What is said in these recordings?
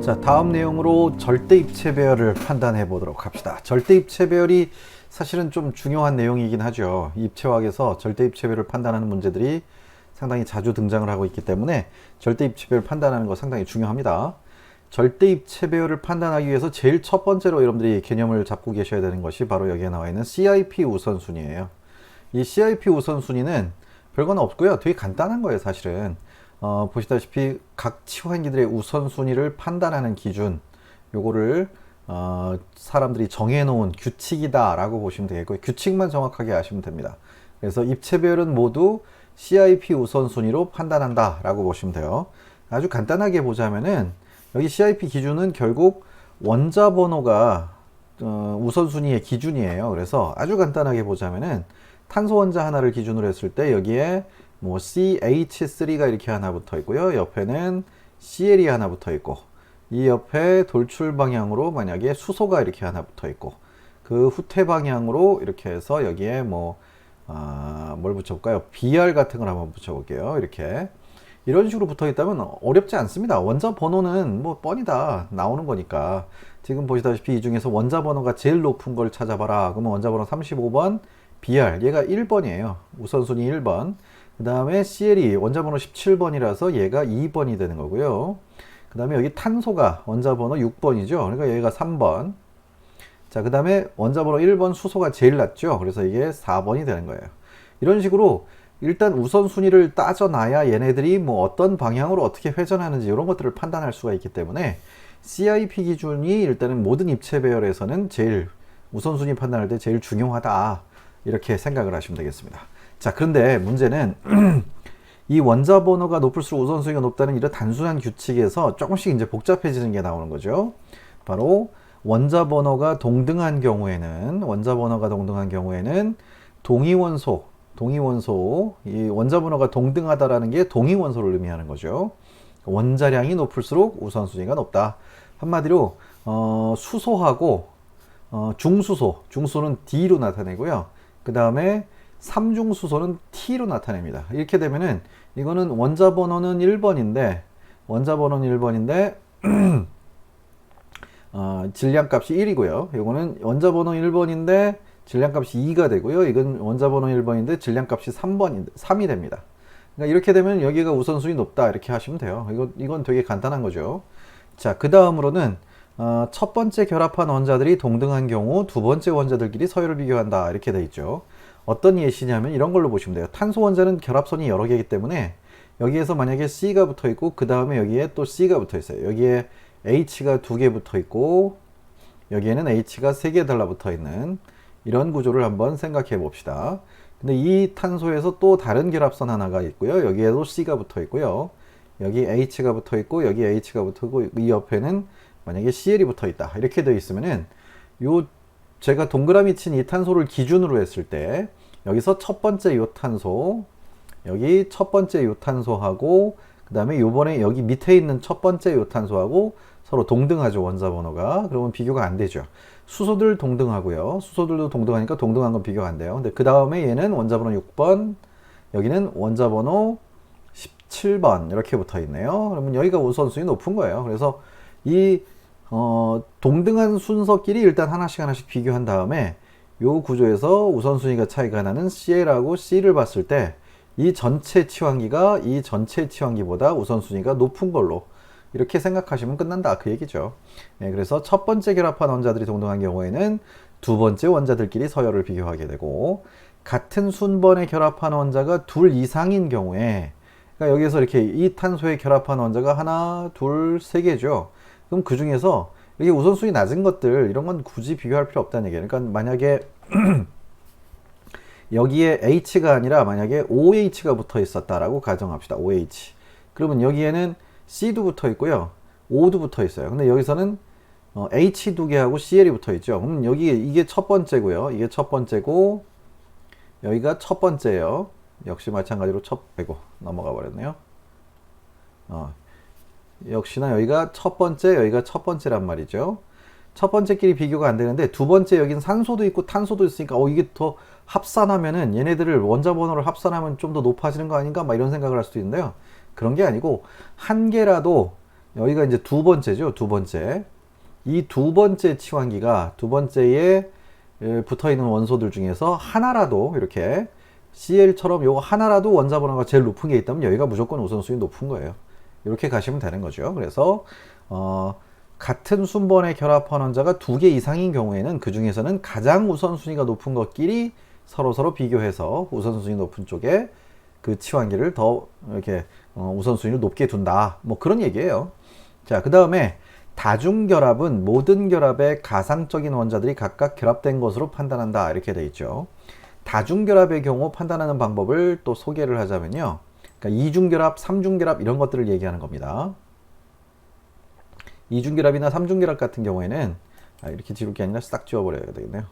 자, 다음 내용으로 절대입체 배열을 판단해 보도록 합시다. 절대입체 배열이 사실은 좀 중요한 내용이긴 하죠. 입체화학에서 절대입체 배열을 판단하는 문제들이 상당히 자주 등장을 하고 있기 때문에 절대입체 배열 판단하는 거 상당히 중요합니다. 절대입체 배열을 판단하기 위해서 제일 첫 번째로 여러분들이 개념을 잡고 계셔야 되는 것이 바로 여기에 나와 있는 CIP 우선순위예요. 이 CIP 우선순위는 별건 없고요. 되게 간단한 거예요, 사실은. 보시다시피 각 치환기들의 우선순위를 판단하는 기준, 요거를 사람들이 정해놓은 규칙이다 라고 보시면 되겠고요. 규칙만 정확하게 아시면 됩니다. 그래서 입체 배열은 모두 CIP 우선순위로 판단한다 라고 보시면 돼요. 아주 간단하게 보자면은 여기 CIP 기준은 결국 원자 번호가 우선순위의 기준이에요. 그래서 아주 간단하게 보자면은 탄소 원자 하나를 기준으로 했을 때 여기에 뭐 CH3가 이렇게 하나 붙어 있고요. 옆에는 CL이 하나 붙어 있고, 이 옆에 돌출 방향으로 만약에 수소가 이렇게 하나 붙어 있고, 그 후퇴 방향으로 이렇게 해서 여기에 뭘 붙여볼까요? BR 같은 걸 한번 붙여볼게요. 이렇게 이런 식으로 붙어 있다면 어렵지 않습니다. 원자 번호는 뭐 뻔히다 나오는 거니까. 지금 보시다시피 이 중에서 원자 번호가 제일 높은 걸 찾아봐라. 그러면 원자 번호 35번 BR, 얘가 1번이에요. 우선순위 1번. 그 다음에 CL이 원자번호 17번이라서 얘가 2번이 되는 거고요. 그 다음에 여기 탄소가 원자번호 6번이죠. 그러니까 얘가 3번. 자, 그 다음에 원자번호 1번 수소가 제일 낮죠. 그래서 이게 4번이 되는 거예요. 이런 식으로 일단 우선순위를 따져놔야 얘네들이 뭐 어떤 방향으로 어떻게 회전하는지 이런 것들을 판단할 수가 있기 때문에 CIP 기준이 일단은 모든 입체 배열에서는 제일 우선순위 판단할 때 제일 중요하다. 이렇게 생각을 하시면 되겠습니다. 자, 그런데 문제는 이 원자 번호가 높을수록 우선순위가 높다는 이런 단순한 규칙에서 조금씩 이제 복잡해지는 게 나오는 거죠. 바로 원자 번호가 동등한 경우에는 동위원소, 이 원자 번호가 동등하다라는 게 동위원소를 의미하는 거죠. 원자량이 높을수록 우선순위가 높다. 한마디로 수소하고 중수소는 D로 나타내고요. 그 다음에 삼중수소는 T로 나타냅니다. 이렇게 되면은 이거는 원자 번호는 1번인데 질량값이 1이고요. 이거는 원자 번호 1번인데 질량값이 2가 되고요. 이건 원자 번호 1번인데 질량값이 3이 됩니다. 그러니까 이렇게 되면 여기가 우선순위 높다 이렇게 하시면 돼요. 이건 되게 간단한 거죠. 자, 그 다음으로는 첫 번째 결합한 원자들이 동등한 경우 두 번째 원자들끼리 서열을 비교한다 이렇게 돼 있죠. 어떤 예시냐면 이런 걸로 보시면 돼요. 탄소 원자는 결합선이 여러 개이기 때문에 여기에서 만약에 C가 붙어 있고 그 다음에 여기에 또 C가 붙어 있어요. 여기에 H가 2개 붙어 있고 여기에는 H가 3개 달라붙어 있는 이런 구조를 한번 생각해 봅시다. 근데 이 탄소에서 또 다른 결합선 하나가 있고요. 여기에도 C가 붙어 있고요. 여기 H가 붙어 있고 여기 H가 붙어 있고 이 옆에는 만약에 CL이 붙어 있다 이렇게 되어 있으면은 제가 동그라미 친 이 탄소를 기준으로 했을 때 여기서 첫 번째 요 탄소, 여기 첫 번째 요 탄소하고 그 다음에 요번에 여기 밑에 있는 첫 번째 요 탄소하고 서로 동등하죠, 원자 번호가. 그러면 비교가 안 되죠. 수소들 동등하고요. 수소들도 동등하니까 동등한 건 비교가 안 돼요. 근데 그 다음에 얘는 원자 번호 6번, 여기는 원자 번호 17번 이렇게 붙어 있네요. 그러면 여기가 우선순위 높은 거예요. 그래서 이 동등한 순서끼리 일단 하나씩 비교한 다음에 요 구조에서 우선순위가 차이가 나는 CL하고 C를 봤을 때 이 전체 치환기가 이 전체 치환기보다 우선순위가 높은 걸로 이렇게 생각하시면 끝난다 그 얘기죠. 네, 그래서 첫 번째 결합한 원자들이 동등한 경우에는 두 번째 원자들끼리 서열을 비교하게 되고, 같은 순번에 결합한 원자가 둘 이상인 경우에, 그러니까 여기서 이렇게 이 탄소에 결합한 원자가 하나, 둘, 세 개죠. 그럼 그 중에서 이게 우선순위 낮은 것들 이런 건 굳이 비교할 필요 없다는 얘기예요. 그러니까 만약에 여기에 H가 아니라 만약에 OH가 붙어 있었다라고 가정합시다. OH. 그러면 여기에는 C도 붙어 있고요. O도 붙어 있어요. 근데 여기서는 H 2개하고 CL이 붙어 있죠. 그럼 이게 첫 번째고요. 이게 첫 번째고 여기가 첫 번째예요. 역시 마찬가지로 첫 빼고 넘어가 버렸네요. 역시나 여기가 첫 번째, 여기가 첫 번째란 말이죠. 첫 번째끼리 비교가 안 되는데 두 번째 여긴 산소도 있고 탄소도 있으니까 이게 더 합산하면은 얘네들을 원자 번호를 합산하면 좀 더 높아지는 거 아닌가 막 이런 생각을 할 수도 있는데요. 그런 게 아니고 한 개라도 여기가 이제 두 번째죠. 두 번째. 이 두 번째 치환기가 두 번째에 붙어 있는 원소들 중에서 하나라도 이렇게 Cl처럼 요거 하나라도 원자 번호가 제일 높은 게 있다면 여기가 무조건 우선순위 높은 거예요. 이렇게 가시면 되는 거죠. 그래서 같은 순번에 결합한 원자가 두 개 이상인 경우에는 그 중에서는 가장 우선순위가 높은 것끼리 서로 비교해서 우선순위 높은 쪽에 그 치환기를 더 이렇게 우선순위를 높게 둔다. 뭐 그런 얘기예요. 자, 그 다음에 다중결합은 모든 결합에 가상적인 원자들이 각각 결합된 것으로 판단한다. 이렇게 돼 있죠. 다중결합의 경우 판단하는 방법을 또 소개를 하자면요. 그러니까 이중결합, 삼중결합 이런 것들을 얘기하는 겁니다. 이중결합이나 삼중결합 같은 경우에는 이렇게 지울 게 아니라 싹 지워버려야 되겠네요.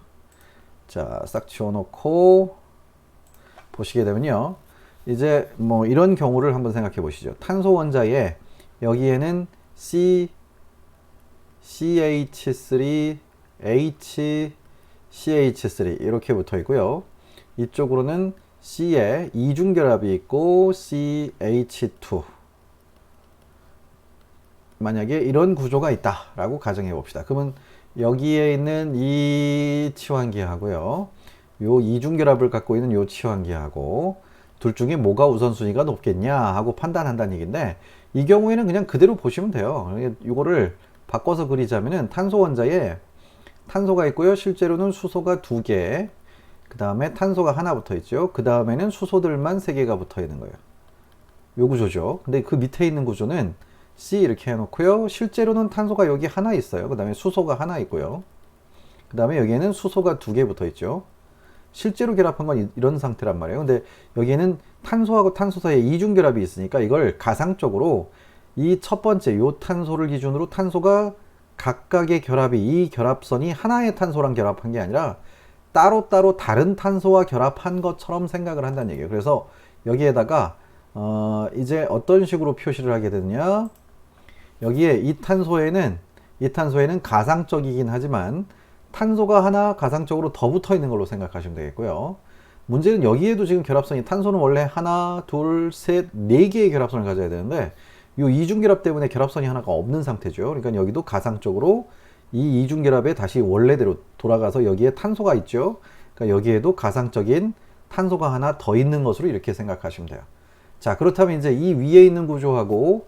자, 싹 지워놓고 보시게 되면요. 이제 뭐 이런 경우를 한번 생각해 보시죠. 탄소 원자에 여기에는 CH3, HCH3 이렇게 붙어 있고요. 이쪽으로는 C에 이중결합이 있고 CH2. 만약에 이런 구조가 있다라고 가정해 봅시다. 그러면 여기에 있는 이 치환기하고요. 요 이중결합을 갖고 있는 요 치환기하고 둘 중에 뭐가 우선순위가 높겠냐 하고 판단한다는 얘기인데 이 경우에는 그냥 그대로 보시면 돼요. 이거를 바꿔서 그리자면은 탄소 원자에 탄소가 있고요. 실제로는 수소가 2개, 그 다음에 탄소가 하나 붙어 있죠. 그 다음에는 수소들만 3개가 붙어 있는 거예요. 요 구조죠. 근데 그 밑에 있는 구조는 C 이렇게 해놓고요. 실제로는 탄소가 여기 하나 있어요. 그 다음에 수소가 하나 있고요. 그 다음에 여기에는 수소가 2개 붙어 있죠. 실제로 결합한 건 이런 상태란 말이에요. 근데 여기에는 탄소하고 탄소 사이에 이중결합이 있으니까 이걸 가상적으로 이 첫 번째 요 탄소를 기준으로 탄소가 각각의 결합이 이 결합선이 하나의 탄소랑 결합한 게 아니라 따로따로 다른 탄소와 결합한 것처럼 생각을 한다는 얘기예요. 그래서 여기에다가 이제 어떤 식으로 표시를 하게 되느냐, 여기에 이 탄소에는 가상적이긴 하지만 탄소가 하나 가상적으로 더 붙어 있는 걸로 생각하시면 되겠고요. 문제는 여기에도 지금 결합선이 탄소는 원래 하나, 둘, 셋, 네 개의 결합선을 가져야 되는데 이 이중결합 때문에 결합선이 하나가 없는 상태죠. 그러니까 여기도 가상적으로 이 이중결합에 다시 원래대로 돌아가서 여기에 탄소가 있죠. 그러니까 여기에도 가상적인 탄소가 하나 더 있는 것으로 이렇게 생각하시면 돼요. 자, 그렇다면 이제 이 위에 있는 구조하고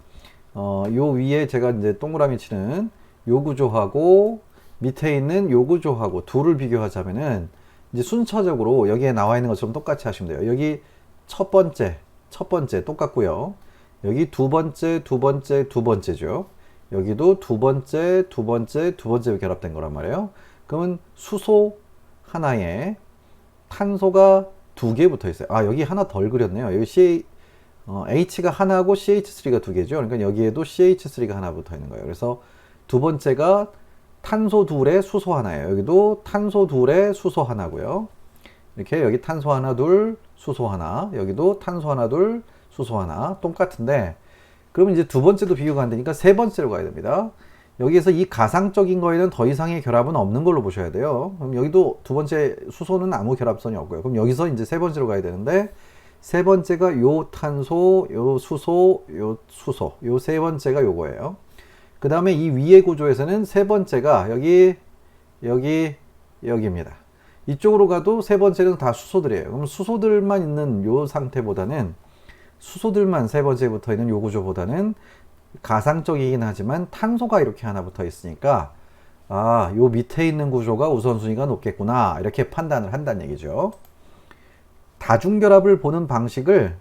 요 위에 제가 이제 동그라미 치는 요 구조하고 밑에 있는 요 구조하고 둘을 비교하자면은 이제 순차적으로 여기에 나와 있는 것처럼 똑같이 하시면 돼요. 여기 첫 번째 똑같고요. 여기 두 번째죠. 여기도 두 번째 결합된 거란 말이에요. 그러면 수소 하나에 탄소가 2개 붙어 있어요. 아, 여기 하나 덜 그렸네요. 여기 H가 하나고 CH3가 2개죠. 그러니까 여기에도 CH3가 하나 붙어 있는 거예요. 그래서 두 번째가 탄소 둘에 수소 하나예요. 여기도 탄소 둘에 수소 하나고요. 이렇게 여기 탄소 하나 둘 수소 하나, 여기도 탄소 하나 둘 수소 하나 똑같은데, 그러면 이제 두 번째도 비교가 안 되니까 세 번째로 가야 됩니다. 여기에서 이 가상적인 거에는 더 이상의 결합은 없는 걸로 보셔야 돼요. 그럼 여기도 두 번째 수소는 아무 결합선이 없고요. 그럼 여기서 이제 세 번째로 가야 되는데, 세 번째가 요 탄소, 요 수소, 요 세 번째가 요거예요. 그 다음에 이 위의 구조에서는 세 번째가 여기입니다. 이쪽으로 가도 세 번째는 다 수소들이에요. 그럼 수소들만 있는 요 상태보다는, 수소들만 세 번째에 붙어 있는 요 구조보다는 가상적이긴 하지만 탄소가 이렇게 하나 붙어 있으니까 아, 요 밑에 있는 구조가 우선순위가 높겠구나, 이렇게 판단을 한다는 얘기죠. 다중결합을 보는 방식을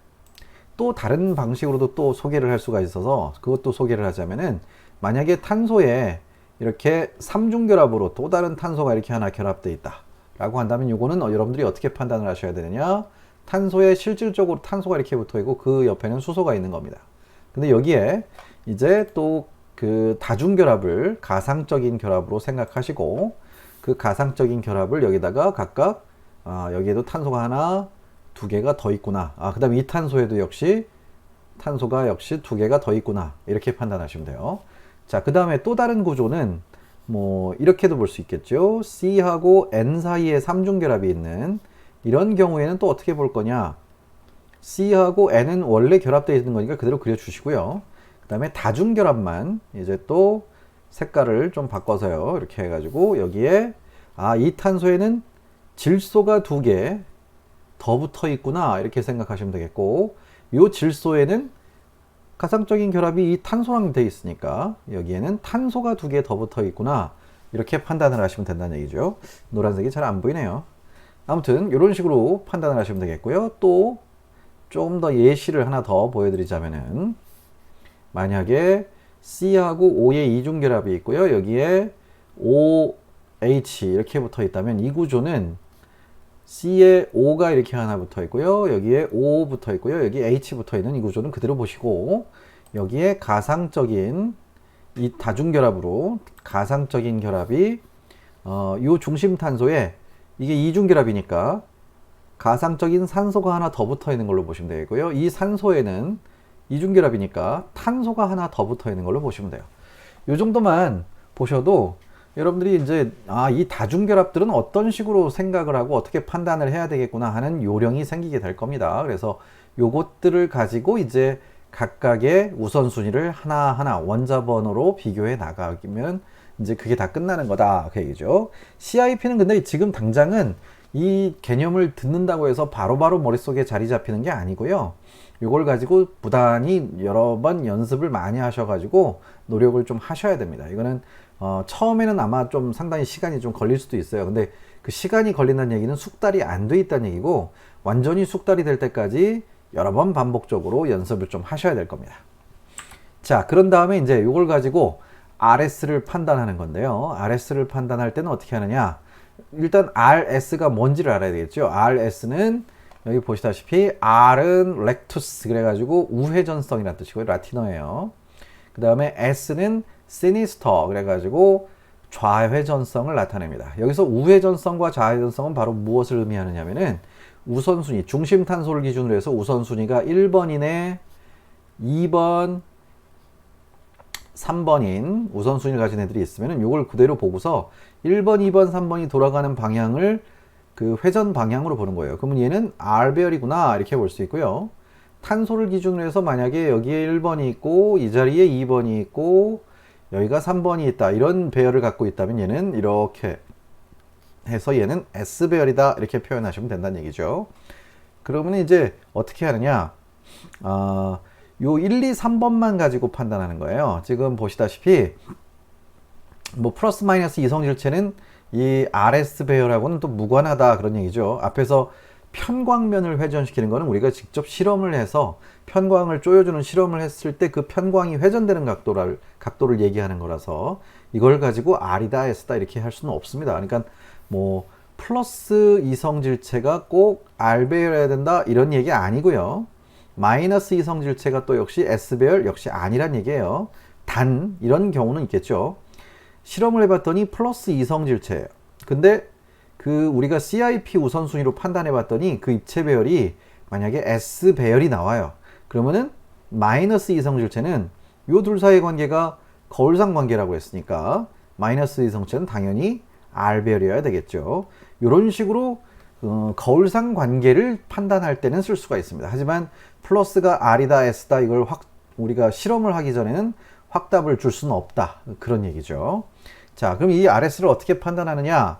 또 다른 방식으로도 또 소개를 할 수가 있어서 그것도 소개를 하자면은, 만약에 탄소에 이렇게 삼중결합으로 또 다른 탄소가 이렇게 하나 결합되어 있다 라고 한다면 이거는 여러분들이 어떻게 판단을 하셔야 되느냐, 탄소에 실질적으로 탄소가 이렇게 붙어 있고 그 옆에는 수소가 있는 겁니다. 근데 여기에 이제 또 그 다중결합을 가상적인 결합으로 생각하시고 그 가상적인 결합을 여기다가 각각 여기에도 탄소가 하나 2개가 더 있구나, 그 다음에 이 탄소에도 역시 탄소가 역시 2개가 더 있구나, 이렇게 판단하시면 돼요. 자, 그 다음에 또 다른 구조는 뭐 이렇게도 볼 수 있겠죠. C하고 N 사이에 삼중결합이 있는 이런 경우에는 또 어떻게 볼 거냐, C하고 N은 원래 결합되어 있는 거니까 그대로 그려주시고요. 그 다음에 다중결합만 이제 또 색깔을 좀 바꿔서요. 이렇게 해가지고 여기에 이 탄소에는 질소가 2개 더 붙어 있구나 이렇게 생각하시면 되겠고, 이 질소에는 가상적인 결합이 이 탄소랑 돼 있으니까 여기에는 탄소가 2개 더 붙어 있구나 이렇게 판단을 하시면 된다는 얘기죠. 노란색이 잘 안 보이네요. 아무튼 이런 식으로 판단을 하시면 되겠고요. 또 좀 더 예시를 하나 더 보여드리자면은, 만약에 C하고 O의 이중결합이 있고요. 여기에 OH 이렇게 붙어 있다면 이 구조는 C에 O가 이렇게 하나 붙어 있고요. 여기에 O 붙어 있고요. 여기 H 붙어 있는 이 구조는 그대로 보시고, 여기에 가상적인 이 다중결합으로 가상적인 결합이 이 중심 탄소에 이게 이중결합이니까 가상적인 산소가 하나 더 붙어 있는 걸로 보시면 되고요. 이 산소에는 이중결합이니까 탄소가 하나 더 붙어 있는 걸로 보시면 돼요. 이 정도만 보셔도 여러분들이 이제 이 다중결합들은 어떤 식으로 생각을 하고 어떻게 판단을 해야 되겠구나 하는 요령이 생기게 될 겁니다. 그래서 요것들을 가지고 이제 각각의 우선순위를 하나하나 원자번호로 비교해 나가면 이제 그게 다 끝나는 거다 그 얘기죠. CIP는 근데 지금 당장은 이 개념을 듣는다고 해서 바로바로 머릿속에 자리 잡히는 게 아니고요. 이걸 가지고 부단히 여러 번 연습을 많이 하셔가지고 노력을 좀 하셔야 됩니다. 이거는 처음에는 아마 좀 상당히 시간이 좀 걸릴 수도 있어요. 근데 그 시간이 걸린다는 얘기는 숙달이 안 돼 있다는 얘기고, 완전히 숙달이 될 때까지 여러 번 반복적으로 연습을 좀 하셔야 될 겁니다. 자, 그런 다음에 이제 이걸 가지고 RS를 판단하는 건데요. RS를 판단할 때는 어떻게 하느냐? 일단 RS가 뭔지를 알아야 되겠죠. RS는 여기 보시다시피 R은 렉투스 그래가지고 우회전성이라는 뜻이고요. 라틴어예요. 그 다음에 S는 시니스터 그래가지고 좌회전성을 나타냅니다. 여기서 우회전성과 좌회전성은 바로 무엇을 의미하느냐면은 우선순위, 중심탄소를 기준으로 해서 우선순위가 1번이네, 2번, 3번인 우선순위를 가진 애들이 있으면 이걸 그대로 보고서 1번, 2번, 3번이 돌아가는 방향을 그 회전 방향으로 보는 거예요. 그러면 얘는 R배열이구나 이렇게 볼 수 있고요. 탄소를 기준으로 해서 만약에 여기에 1번이 있고 이 자리에 2번이 있고 여기가 3번이 있다 이런 배열을 갖고 있다면 얘는 이렇게 해서 얘는 S배열이다 이렇게 표현하시면 된다는 얘기죠. 그러면 이제 어떻게 하느냐, 요 1, 2, 3번만 가지고 판단하는 거예요. 지금 보시다시피 뭐 플러스 마이너스 이성질체는 이 RS 배열하고는 또 무관하다 그런 얘기죠. 앞에서 편광면을 회전시키는 거는 우리가 직접 실험을 해서 편광을 조여주는 실험을 했을 때 그 편광이 회전되는 각도를 얘기하는 거라서 이걸 가지고 R이다 S다 이렇게 할 수는 없습니다. 그러니까 뭐 플러스 이성질체가 꼭 R 배열해야 된다 이런 얘기 아니고요. 마이너스 이성질체가 또 역시 S배열 역시 아니란 얘기예요. 단 이런 경우는 있겠죠. 실험을 해봤더니 플러스 이성질체예요. 근데 그 우리가 CIP 우선순위로 판단해 봤더니 그 입체 배열이 만약에 S 배열이 나와요. 그러면은 마이너스 이성질체는 요 둘 사이의 관계가 거울상 관계라고 했으니까 마이너스 이성체는 당연히 R 배열이어야 되겠죠. 이런 식으로 거울상 관계를 판단할 때는 쓸 수가 있습니다. 하지만 플러스가 R이다 S다 이걸 우리가 실험을 하기 전에는 확답을 줄 수는 없다 그런 얘기죠. 자, 그럼 이 RS를 어떻게 판단하느냐?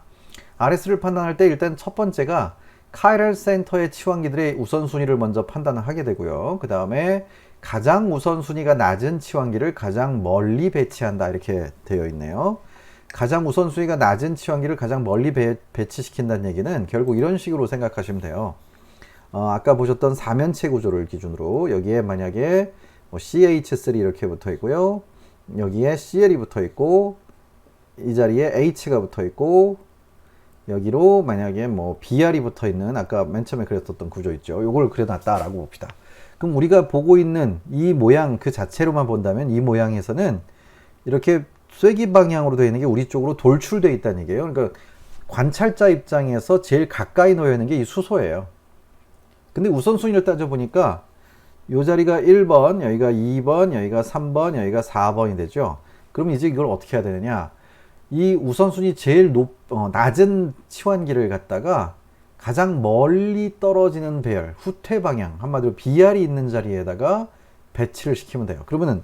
RS를 판단할 때 일단 첫 번째가 카이럴 센터의 치환기들의 우선순위를 먼저 판단을 하게 되고요. 그 다음에 가장 우선순위가 낮은 치환기를 가장 멀리 배치한다 이렇게 되어 있네요. 가장 우선순위가 낮은 치환기를 가장 멀리 배치시킨다는 얘기는 결국 이런 식으로 생각하시면 돼요. 아까 보셨던 사면체 구조를 기준으로 여기에 만약에 뭐 CH3 이렇게 붙어 있고요. 여기에 CL이 붙어 있고 이 자리에 H가 붙어 있고 여기로 만약에 뭐 BR이 붙어 있는 아까 맨 처음에 그렸었던 구조 있죠. 요걸 그려놨다라고 봅시다. 그럼 우리가 보고 있는 이 모양 그 자체로만 본다면 이 모양에서는 이렇게 쐐기 방향으로 되어 있는 게 우리 쪽으로 돌출되어 있다는 얘기예요. 그러니까 관찰자 입장에서 제일 가까이 놓여 있는 게 이 수소예요. 근데 우선순위를 따져보니까 이 자리가 1번, 여기가 2번, 여기가 3번, 여기가 4번이 되죠. 그럼 이제 이걸 어떻게 해야 되느냐? 이 우선순위 제일 낮은 치환기를 갖다가 가장 멀리 떨어지는 배열, 후퇴 방향, 한마디로 BR이 있는 자리에다가 배치를 시키면 돼요. 그러면은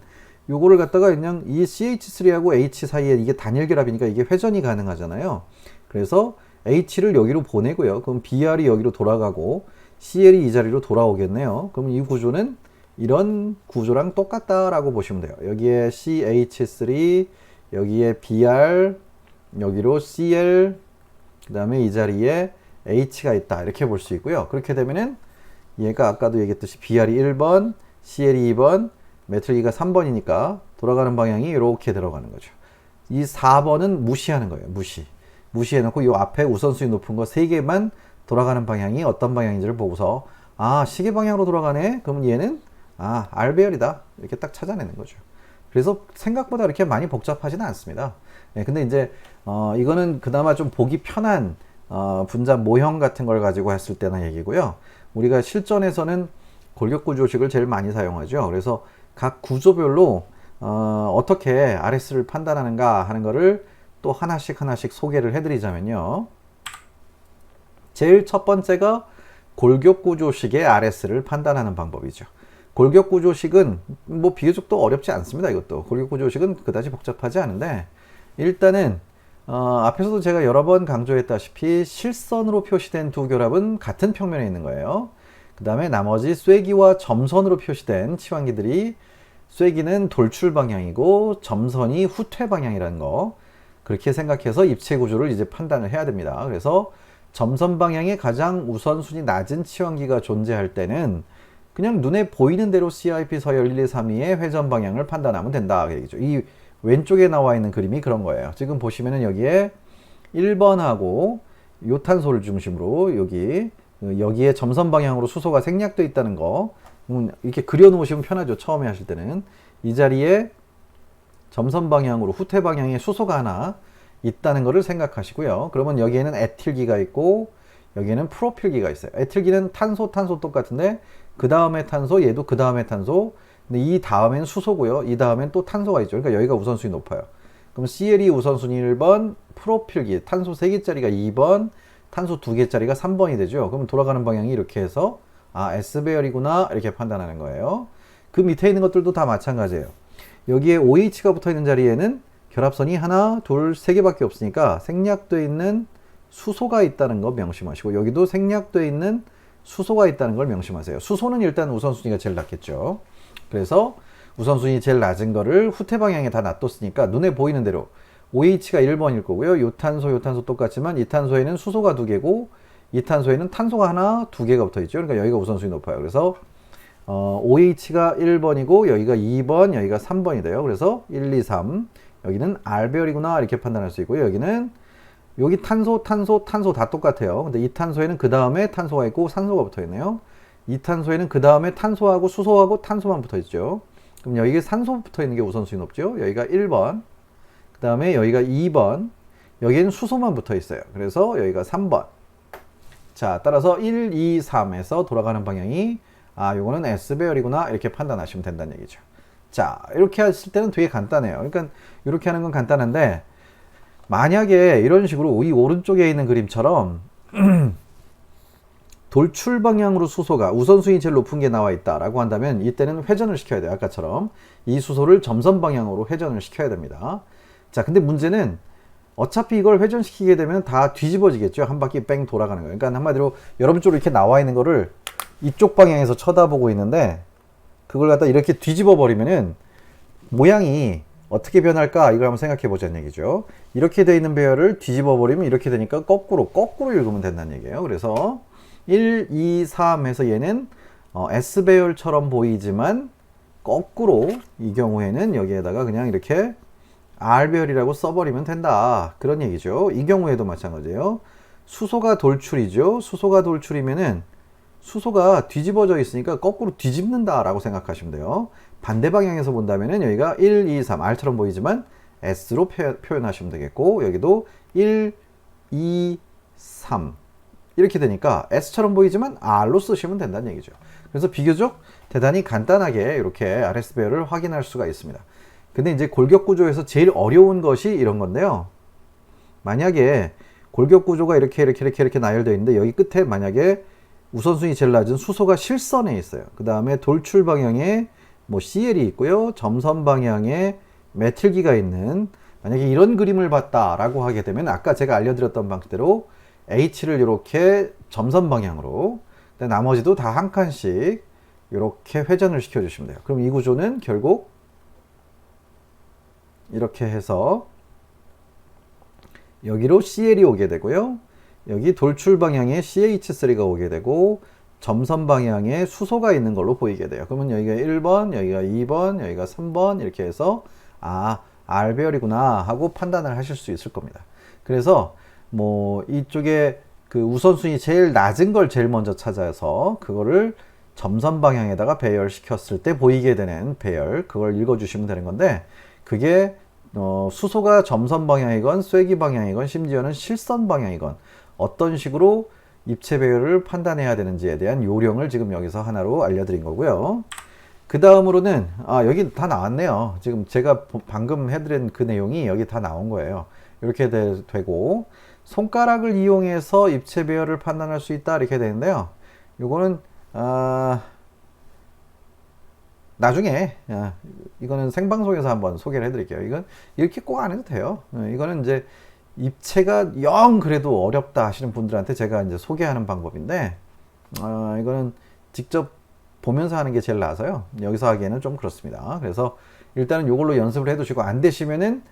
요거를 갖다가 그냥 이 CH3하고 H 사이에 이게 단일 결합이니까 이게 회전이 가능하잖아요. 그래서 H를 여기로 보내고요. 그럼 BR이 여기로 돌아가고 CL이 이 자리로 돌아오겠네요. 그럼 이 구조는 이런 구조랑 똑같다라고 보시면 돼요. 여기에 CH3, 여기에 BR, 여기로 CL, 그 다음에 이 자리에 H가 있다. 이렇게 볼 수 있고요. 그렇게 되면은 얘가 아까도 얘기했듯이 BR이 1번, CL이 2번, 메트리기가 3번이니까 돌아가는 방향이 이렇게 들어가는 거죠. 이 4번은 무시하는 거예요. 무시해놓고 이 앞에 우선순위 높은 거 3개만 돌아가는 방향이 어떤 방향인지를 보고서 아, 시계 방향으로 돌아가네? 그러면 얘는 아, R배열이다. 이렇게 딱 찾아내는 거죠. 그래서 생각보다 이렇게 많이 복잡하지는 않습니다. 네, 근데 이제 이거는 그나마 좀 보기 편한 분자 모형 같은 걸 가지고 했을 때나 얘기고요. 우리가 실전에서는 골격구조식을 제일 많이 사용하죠. 그래서 각 구조별로 어떻게 RS를 판단하는가 하는 거를 또 하나씩 소개를 해드리자면요. 제일 첫 번째가 골격구조식의 RS를 판단하는 방법이죠. 골격구조식은 뭐 비교적 또 어렵지 않습니다. 이것도 골격구조식은 그다지 복잡하지 않은데 일단은 앞에서도 제가 여러 번 강조했다시피 실선으로 표시된 두 결합은 같은 평면에 있는 거예요. 그 다음에 나머지 쐐기와 점선으로 표시된 치환기들이 쐐기는 돌출 방향이고 점선이 후퇴 방향이라는 거 그렇게 생각해서 입체 구조를 이제 판단을 해야 됩니다. 그래서 점선 방향에 가장 우선순위 낮은 치환기가 존재할 때는 그냥 눈에 보이는 대로 CIP 서열 1, 2, 3위의 회전 방향을 판단하면 된다. 얘기죠. 이 왼쪽에 나와 있는 그림이 그런 거예요. 지금 보시면은 여기에 1번하고 요 탄소를 중심으로 여기에 점선 방향으로 수소가 생략되어 있다는 거 이렇게 그려 놓으시면 편하죠. 처음에 하실 때는 이 자리에 점선 방향으로 후퇴 방향에 수소가 하나 있다는 것을 생각하시고요. 그러면 여기에는 에틸기가 있고 여기에는 프로필기가 있어요. 에틸기는 탄소 똑같은데 그 다음에 탄소, 얘도 그 다음에 탄소. 근데 이 다음엔 수소고요. 이 다음엔 또 탄소가 있죠. 그러니까 여기가 우선순위 높아요. 그럼 CL이 우선순위 1번, 프로필기, 탄소 3개짜리가 2번, 탄소 2개짜리가 3번이 되죠. 그러면 돌아가는 방향이 이렇게 해서 아, S배열이구나 이렇게 판단하는 거예요. 그 밑에 있는 것들도 다 마찬가지예요. 여기에 OH가 붙어 있는 자리에는 결합선이 하나, 둘, 3개밖에 없으니까 생략되어 있는 수소가 있다는 거 명심하시고 여기도 생략되어 있는 수소가 있다는 걸 명심하세요. 수소는 일단 우선순위가 제일 낮겠죠. 그래서 우선순위 제일 낮은 거를 후퇴 방향에 다 놔뒀으니까 눈에 보이는 대로 OH가 1번일 거고요. 요 탄소 똑같지만 이 탄소에는 수소가 2개고 이 탄소에는 탄소가 하나, 2개가 붙어 있죠. 그러니까 여기가 우선순위 높아요. 그래서 OH가 1번이고 여기가 2번, 여기가 3번이 돼요. 그래서 1, 2, 3 여기는 R배열이구나 이렇게 판단할 수 있고요. 여기 탄소 다 똑같아요. 근데 이 탄소에는 그 다음에 탄소가 있고 산소가 붙어 있네요. 이 탄소에는 그 다음에 탄소하고 수소하고 탄소만 붙어 있죠. 그럼 여기에 산소 붙어 있는 게 우선순위 높죠. 여기가 1번, 그 다음에 여기가 2번, 여기에는 수소만 붙어 있어요. 그래서 여기가 3번. 자, 따라서 1, 2, 3에서 돌아가는 방향이 아, 요거는 S배열이구나 이렇게 판단하시면 된다는 얘기죠. 자, 이렇게 했을 때는 되게 간단해요. 그러니까 이렇게 하는 건 간단한데 만약에 이런 식으로 이 오른쪽에 있는 그림처럼 돌출 방향으로 수소가 우선순위 제일 높은 게 나와 있다라고 한다면 이때는 회전을 시켜야 돼요. 아까처럼 이 수소를 점선 방향으로 회전을 시켜야 됩니다. 자, 근데 문제는 어차피 이걸 회전시키게 되면 다 뒤집어지겠죠. 한 바퀴 뺑 돌아가는 거예요. 그러니까 한마디로 여러분 쪽으로 이렇게 나와 있는 거를 이쪽 방향에서 쳐다보고 있는데 그걸 갖다 이렇게 뒤집어 버리면은 모양이 어떻게 변할까 이걸 한번 생각해 보자는 얘기죠. 이렇게 돼 있는 배열을 뒤집어 버리면 이렇게 되니까 거꾸로 읽으면 된다는 얘기예요. 그래서 1, 2, 3에서 얘는 S배열처럼 보이지만 거꾸로 이 경우에는 여기에다가 그냥 이렇게 R배열이라고 써버리면 된다. 그런 얘기죠. 이 경우에도 마찬가지예요. 수소가 돌출이죠. 수소가 돌출이면은 수소가 뒤집어져 있으니까 거꾸로 뒤집는다 라고 생각하시면 돼요. 반대 방향에서 본다면은 여기가 1, 2, 3 R처럼 보이지만 S로 표현하시면 되겠고 여기도 1, 2, 3 이렇게 되니까 S처럼 보이지만 R로 쓰시면 된다는 얘기죠. 그래서 비교적 대단히 간단하게 이렇게 RS 배열을 확인할 수가 있습니다. 근데 이제 골격 구조에서 제일 어려운 것이 이런 건데요. 만약에 골격 구조가 이렇게 나열되어 있는데 여기 끝에 만약에 우선순위 제일 낮은 수소가 실선에 있어요. 그 다음에 돌출 방향에 뭐 CL이 있고요. 점선 방향에 메틸기가 있는, 만약에 이런 그림을 봤다라고 하게 되면 아까 제가 알려드렸던 방식대로 H를 이렇게 점선 방향으로, 나머지도 다 한 칸씩 이렇게 회전을 시켜주시면 돼요. 그럼 이 구조는 결국 이렇게 해서 여기로 CL이 오게 되고요. 여기 돌출 방향에 CH3가 오게 되고 점선 방향에 수소가 있는 걸로 보이게 돼요. 그러면 여기가 1번, 여기가 2번, 여기가 3번 이렇게 해서 R배열이구나 하고 판단을 하실 수 있을 겁니다. 그래서 뭐 이쪽에 그 우선순위 제일 낮은 걸 제일 먼저 찾아서 그거를 점선 방향에다가 배열시켰을 때 보이게 되는 배열, 그걸 읽어주시면 되는 건데, 그게 수소가 점선 방향이건 쐐기 방향이건 심지어는 실선 방향이건 어떤 식으로 입체 배열을 판단해야 되는지에 대한 요령을 지금 여기서 하나로 알려드린 거고요. 그 다음으로는 여기 다 나왔네요. 지금 제가 방금 해드린 그 내용이 여기 다 나온 거예요. 이렇게 되고 손가락을 이용해서 입체 배열을 판단할 수 있다 이렇게 되는데요. 요거는 나중에 이거는 생방송에서 한번 소개를 해드릴게요. 이건 이렇게 꼭 안 해도 돼요. 이거는 이제 입체가 영 그래도 어렵다 하시는 분들한테 제가 이제 소개하는 방법인데, 이거는 직접 보면서 하는 게 제일 나아서요. 여기서 하기에는 좀 그렇습니다. 그래서 일단은 이걸로 연습을 해두시고, 안 되시면은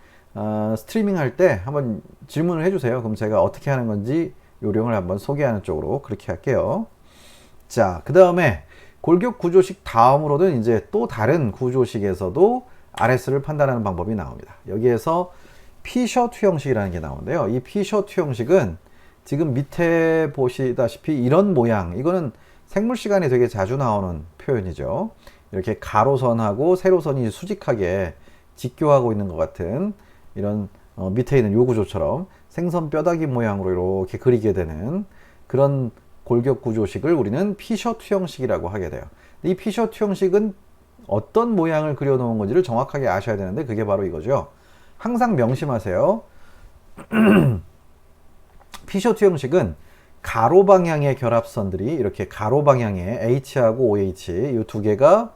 스트리밍 할 때 한번 질문을 해주세요. 그럼 제가 어떻게 하는 건지 요령을 한번 소개하는 쪽으로 그렇게 할게요. 자, 그 다음에 골격 구조식 다음으로는 이제 또 다른 구조식에서도 RS를 판단하는 방법이 나옵니다. 여기에서 피셔트 형식이라는 게 나오는데요. 이 피셔트 형식은 지금 밑에 보시다시피 이런 모양, 이거는 생물 시간에 되게 자주 나오는 표현이죠. 이렇게 가로선하고 세로선이 수직하게 직교하고 있는 것 같은 이런 밑에 있는 요 구조처럼 생선 뼈다귀 모양으로 이렇게 그리게 되는 그런 골격 구조식을 우리는 피셔트 형식이라고 하게 돼요. 이 피셔트 형식은 어떤 모양을 그려 놓은 건지를 정확하게 아셔야 되는데, 그게 바로 이거죠. 항상 명심하세요. 피셔트 형식은 가로 방향의 결합선들이 이렇게 가로 방향에 H하고 OH 이 두 개가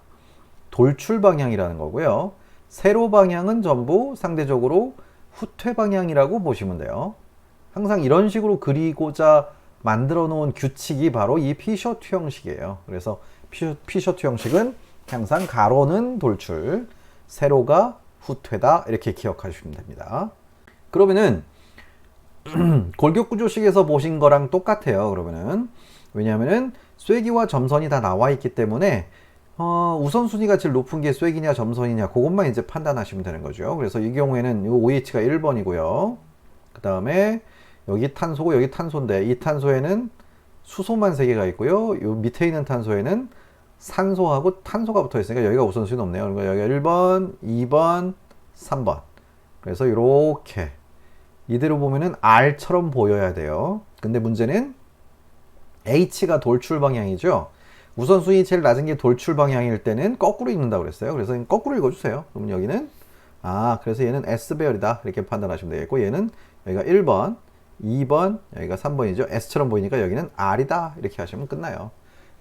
돌출 방향이라는 거고요. 세로 방향은 전부 상대적으로 후퇴 방향이라고 보시면 돼요. 항상 이런 식으로 그리고자 만들어 놓은 규칙이 바로 이 피셔트 형식이에요. 그래서 피셔트 형식은 항상 가로는 돌출, 세로가 후퇴다 이렇게 기억하시면 됩니다. 그러면은 골격 구조식에서 보신 거랑 똑같아요. 그러면은 왜냐하면은 쐐기와 점선이 다 나와 있기 때문에 우선순위가 제일 높은 게 쐐기냐 점선이냐 그것만 이제 판단하시면 되는 거죠. 그래서 이 경우에는 이 OH가 1번이고요. 그 다음에 여기 탄소고 여기 탄소인데, 이 탄소에는 수소만 3개가 있고요. 요 밑에 있는 탄소에는 산소하고 탄소가 붙어 있으니까 여기가 우선순위 없네요. 그러니까 여기가 1번, 2번, 3번. 그래서 이렇게 이대로 보면은 R처럼 보여야 돼요. 근데 문제는 H가 돌출 방향이죠. 우선순위 제일 낮은 게 돌출 방향일 때는 거꾸로 읽는다고 그랬어요. 그래서 거꾸로 읽어주세요. 그러면 여기는 그래서 얘는 S배열이다 이렇게 판단하시면 되겠고, 얘는 여기가 1번, 2번, 여기가 3번이죠. S처럼 보이니까 여기는 R이다 이렇게 하시면 끝나요.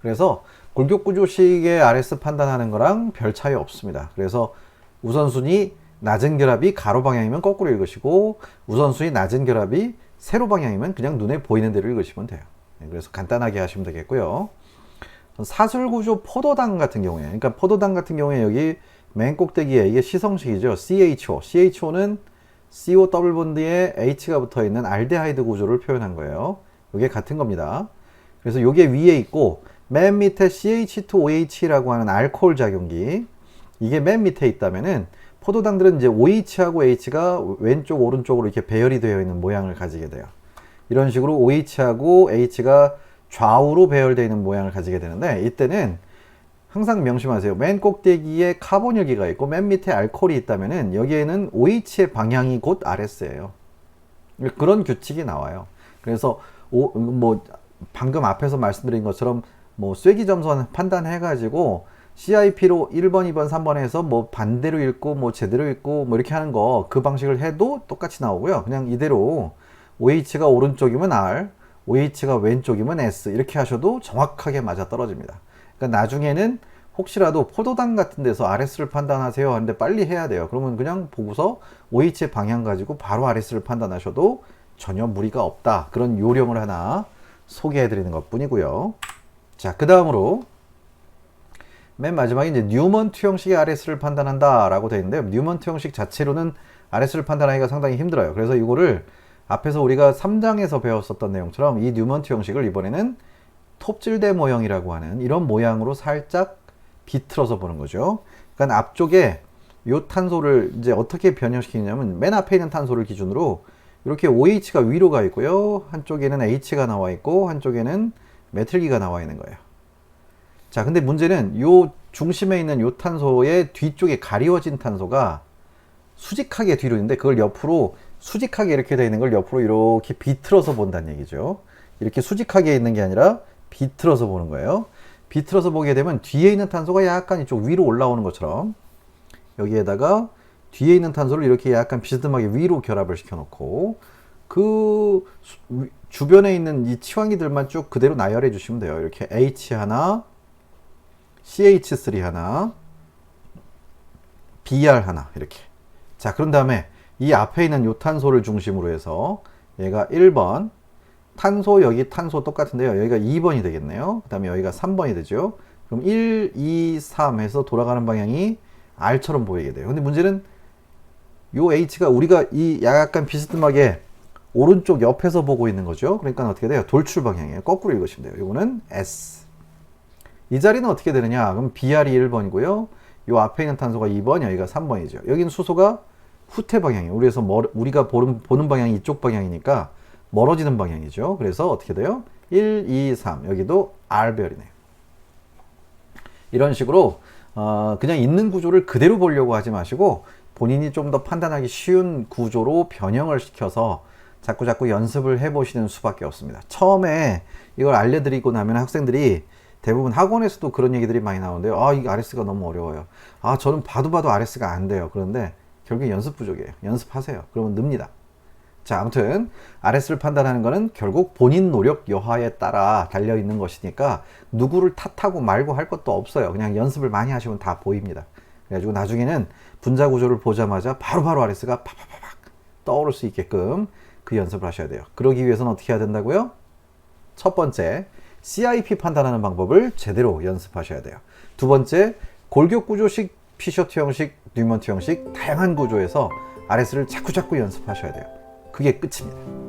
그래서 골격 구조식의 RS 판단하는 거랑 별 차이 없습니다. 그래서 우선순위 낮은 결합이 가로 방향이면 거꾸로 읽으시고, 우선순위 낮은 결합이 세로 방향이면 그냥 눈에 보이는 대로 읽으시면 돼요. 그래서 간단하게 하시면 되겠고요. 사슬구조 포도당 같은 경우에, 그러니까 포도당 같은 경우에 여기 맨 꼭대기에 이게 시성식이죠. CHO. CHO는 CO 더블 본드에 H가 붙어 있는 알데하이드 구조를 표현한 거예요. 이게 같은 겁니다. 그래서 이게 위에 있고, 맨 밑에 CH2OH라고 하는 알코올 작용기, 이게 맨 밑에 있다면은 포도당들은 이제 OH하고 H가 왼쪽 오른쪽으로 이렇게 배열이 되어 있는 모양을 가지게 돼요. 이런 식으로 OH하고 H가 좌우로 배열되어 있는 모양을 가지게 되는데, 이때는 항상 명심하세요. 맨 꼭대기에 카본일기가 있고 맨 밑에 알코올이 있다면은 여기에는 OH의 방향이 곧 RS예요. 그런 규칙이 나와요. 그래서 뭐 방금 앞에서 말씀드린 것처럼 뭐 쐐기 점선 판단해 가지고 CIP로 1번, 2번, 3번 해서 뭐 반대로 읽고 뭐 제대로 읽고 뭐 이렇게 하는 거, 그 방식을 해도 똑같이 나오고요. 그냥 이대로 OH가 오른쪽이면 R, OH가 왼쪽이면 S 이렇게 하셔도 정확하게 맞아 떨어집니다. 그러니까 나중에는 혹시라도 포도당 같은 데서 RS를 판단하세요 하는데 빨리 해야 돼요. 그러면 그냥 보고서 OH의 방향 가지고 바로 RS를 판단하셔도 전혀 무리가 없다. 그런 요령을 하나 소개해 드리는 것 뿐이고요. 자, 그 다음으로 맨 마지막에 이제 뉴먼트 형식의 RS를 판단한다 라고 되어 있는데요. 뉴먼트 형식 자체로는 RS를 판단하기가 상당히 힘들어요. 그래서 이거를 앞에서 우리가 3장에서 배웠었던 내용처럼 이 뉴먼트 형식을 이번에는 톱질대 모형이라고 하는 이런 모양으로 살짝 비틀어서 보는 거죠. 그러니까 앞쪽에 이 탄소를 이제 어떻게 변형시키냐면 맨 앞에 있는 탄소를 기준으로 이렇게 OH가 위로 가 있고요. 한쪽에는 H가 나와 있고 한쪽에는 메틸기가 나와 있는 거예요. 자, 근데 문제는 요 중심에 있는 요 탄소의 뒤쪽에 가리워진 탄소가 수직하게 뒤로 있는데 그걸 옆으로 수직하게 이렇게 되어 있는 걸 옆으로 이렇게 비틀어서 본다는 얘기죠. 이렇게 수직하게 있는 게 아니라 비틀어서 보는 거예요. 비틀어서 보게 되면 뒤에 있는 탄소가 약간 이쪽 위로 올라오는 것처럼 여기에다가 뒤에 있는 탄소를 이렇게 약간 비스듬하게 위로 결합을 시켜 놓고 그 주변에 있는 이 치환기들만 쭉 그대로 나열해 주시면 돼요. 이렇게 H 하나, CH3 하나, Br 하나 이렇게. 자, 그런 다음에 이 앞에 있는 요 탄소를 중심으로 해서 얘가 1번 탄소, 여기 탄소 똑같은데요. 여기가 2번이 되겠네요. 그 다음에 여기가 3번이 되죠. 그럼 1, 2, 3 해서 돌아가는 방향이 R처럼 보이게 돼요. 근데 문제는 요 H가 우리가 이 약간 비스듬하게 오른쪽 옆에서 보고 있는 거죠. 그러니까 어떻게 돼요? 돌출 방향이에요. 거꾸로 읽으시면 돼요. 요거는 S. 이 자리는 어떻게 되느냐? 그럼 BR이 1번이고요. 요 앞에 있는 탄소가 2번, 여기가 3번이죠. 여기는 수소가 후퇴 방향이에요. 우리가 보는 방향이 이쪽 방향이니까 멀어지는 방향이죠. 그래서 어떻게 돼요? 1, 2, 3. 여기도 R별이네요. 이런 식으로 그냥 있는 구조를 그대로 보려고 하지 마시고 본인이 좀 더 판단하기 쉬운 구조로 변형을 시켜서 자꾸 연습을 해보시는 수밖에 없습니다. 처음에 이걸 알려드리고 나면 학생들이 대부분 학원에서도 그런 얘기들이 많이 나오는데요. 아, 이 RS가 너무 어려워요. 아, 저는 봐도 RS가 안 돼요. 그런데 결국에 연습 부족이에요. 연습하세요. 그러면 늡니다. 자, 아무튼 RS를 판단하는 거는 결국 본인 노력 여하에 따라 달려 있는 것이니까 누구를 탓하고 말고 할 것도 없어요. 그냥 연습을 많이 하시면 다 보입니다. 그래가지고 나중에는 분자 구조를 보자마자 바로바로 RS가 팍팍팍 떠오를 수 있게끔 그 연습을 하셔야 돼요. 그러기 위해서는 어떻게 해야 된다고요? 첫 번째, CIP 판단하는 방법을 제대로 연습하셔야 돼요. 두 번째, 골격 구조식, 피셔트 형식, 뉴먼트 형식 다양한 구조에서 RS를 자꾸 연습하셔야 돼요. 그게 끝입니다.